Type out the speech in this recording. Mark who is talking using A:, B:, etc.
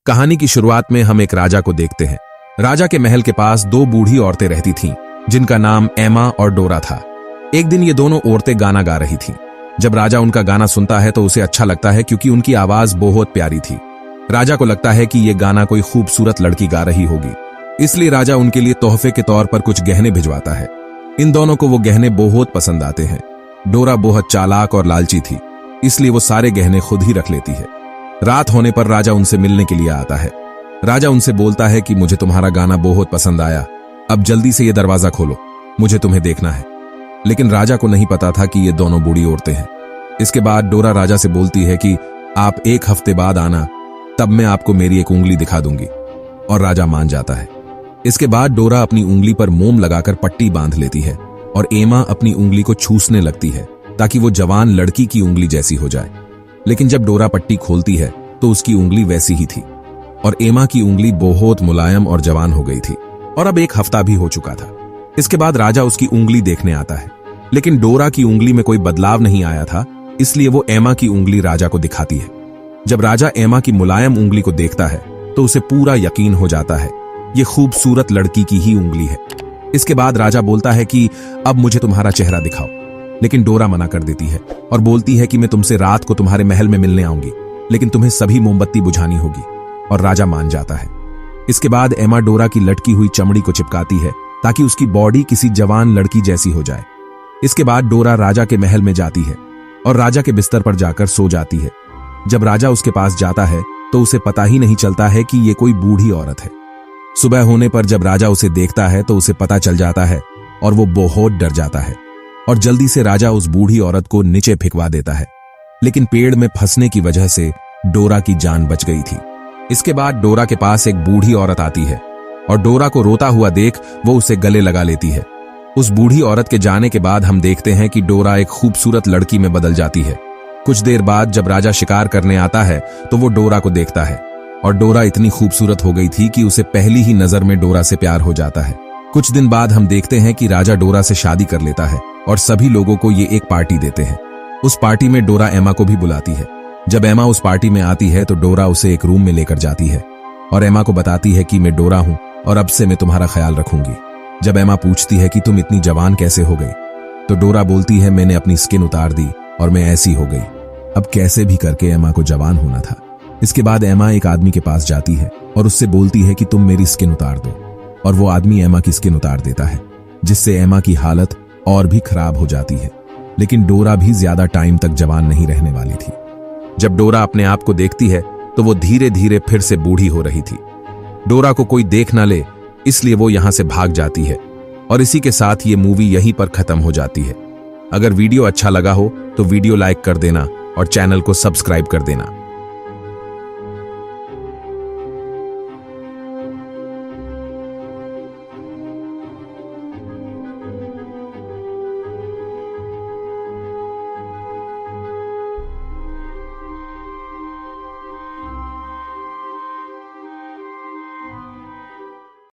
A: कहानी की शुरुआत में हम एक राजा को देखते हैं। राजा के महल के पास दो बूढ़ी औरतें रहती थीं, जिनका नाम एमा और डोरा था। एक दिन ये दोनों औरतें गाना गा रही थीं। जब राजा उनका गाना सुनता है तो उसे अच्छा लगता है, क्योंकि उनकी आवाज बहुत प्यारी थी। राजा को लगता है कि ये गाना कोई खूबसूरत लड़की गा रही होगी, इसलिए राजा उनके लिए तोहफे के तौर पर कुछ गहने भिजवाता है। इन दोनों को वो गहने बहुत पसंद आते हैं। डोरा बहुत चालाक और लालची थी, इसलिए वो सारे गहने खुद ही रख लेती है। रात होने पर राजा उनसे मिलने के लिए आता है। राजा उनसे बोलता है कि मुझे तुम्हारा गाना बहुत पसंद आया, अब जल्दी से ये दरवाजा खोलो, मुझे तुम्हें देखना है। लेकिन राजा को नहीं पता था कि ये दोनों बूढ़ी औरतें हैं। इसके बाद डोरा राजा से बोलती है कि आप 1 हफ्ते बाद आना, तब मैं आपको मेरी एक उंगली दिखा दूंगी। और राजा मान जाता है। इसके बाद डोरा अपनी उंगली पर मोम लगाकर पट्टी बांध लेती है और एमा अपनी उंगली को छूसने लगती है, ताकि वो जवान लड़की की उंगली जैसी हो जाए। लेकिन जब डोरा पट्टी खोलती है तो उसकी उंगली वैसी ही थी, और एमा की उंगली बहुत मुलायम और जवान हो गई थी। और अब 1 हफ्ता भी हो चुका था। इसके बाद राजा उसकी उंगली देखने आता है, लेकिन डोरा की उंगली में कोई बदलाव नहीं आया था, इसलिए वो एमा की उंगली राजा को दिखाती है। जब राजा एमा की मुलायम उंगली को देखता है तो उसे पूरा यकीन हो जाता है, ये खूबसूरत लड़की की ही उंगली है। इसके बाद राजा बोलता है कि अब मुझे तुम्हारा चेहरा दिखाओ, लेकिन डोरा मना कर देती है और बोलती है कि मैं तुमसे रात को तुम्हारे महल में मिलने आऊंगी, लेकिन तुम्हें सभी मोमबत्ती बुझानी होगी। और राजा मान जाता है। इसके बाद एमा डोरा की लटकी हुई चमड़ी को चिपकाती है, ताकि उसकी बॉडी किसी जवान लड़की जैसी हो जाए। इसके बाद डोरा राजा के महल में जाती है और राजा के बिस्तर पर जाकर सो जाती है। जब राजा उसके पास जाता है तो उसे पता ही नहीं चलता है कि ये कोई बूढ़ी औरत है। सुबह होने पर जब राजा उसे देखता है तो उसे पता चल जाता है और वो बहुत डर जाता है और जल्दी से राजा उस बूढ़ी औरत को नीचे फेंकवा देता है। लेकिन पेड़ में फंसने की वजह से डोरा की जान बच गई थी। इसके बाद डोरा के पास एक बूढ़ी औरत आती है और डोरा को रोता हुआ देख वो उसे गले लगा लेती है। उस बूढ़ी औरत के जाने के बाद हम देखते हैं कि डोरा एक खूबसूरत लड़की में बदल जाती है। कुछ देर बाद जब राजा शिकार करने आता है तो वो डोरा को देखता है, और डोरा इतनी खूबसूरत हो गई थी कि उसे पहली ही नजर में डोरा से प्यार हो जाता है। कुछ दिन बाद हम देखते हैं कि राजा डोरा से शादी कर लेता है और सभी लोगों को ये एक पार्टी देते हैं। उस पार्टी में डोरा एमा को भी बुलाती है। जब एमा उस पार्टी में आती है तो डोरा उसे एक रूम में लेकर जाती है और एमा को बताती है कि मैं डोरा हूं और अब से मैं तुम्हारा ख्याल रखूंगी। जब एमा पूछती है कि तुम इतनी जवान कैसे हो गई, तो डोरा बोलती है मैंने अपनी स्किन उतार दी और मैं ऐसी हो गई। अब कैसे भी करके एमा को जवान होना था। इसके बाद एमा एक आदमी के पास जाती है और उससे बोलती है कि तुम मेरी स्किन उतार दो, और वो आदमी एमा की स्किन उतार देता है, जिससे एमा की हालत और भी खराब हो जाती है। लेकिन डोरा भी ज्यादा टाइम तक जवान नहीं रहने वाली थी। जब डोरा अपने आप को देखती है तो वो धीरे धीरे फिर से बूढ़ी हो रही थी। डोरा को कोई देख ना ले, इसलिए वो यहां से भाग जाती है। और इसी के साथ ये मूवी यहीं पर खत्म हो जाती है। अगर वीडियो अच्छा लगा हो तो वीडियो लाइक कर देना और चैनल को सब्सक्राइब कर देना।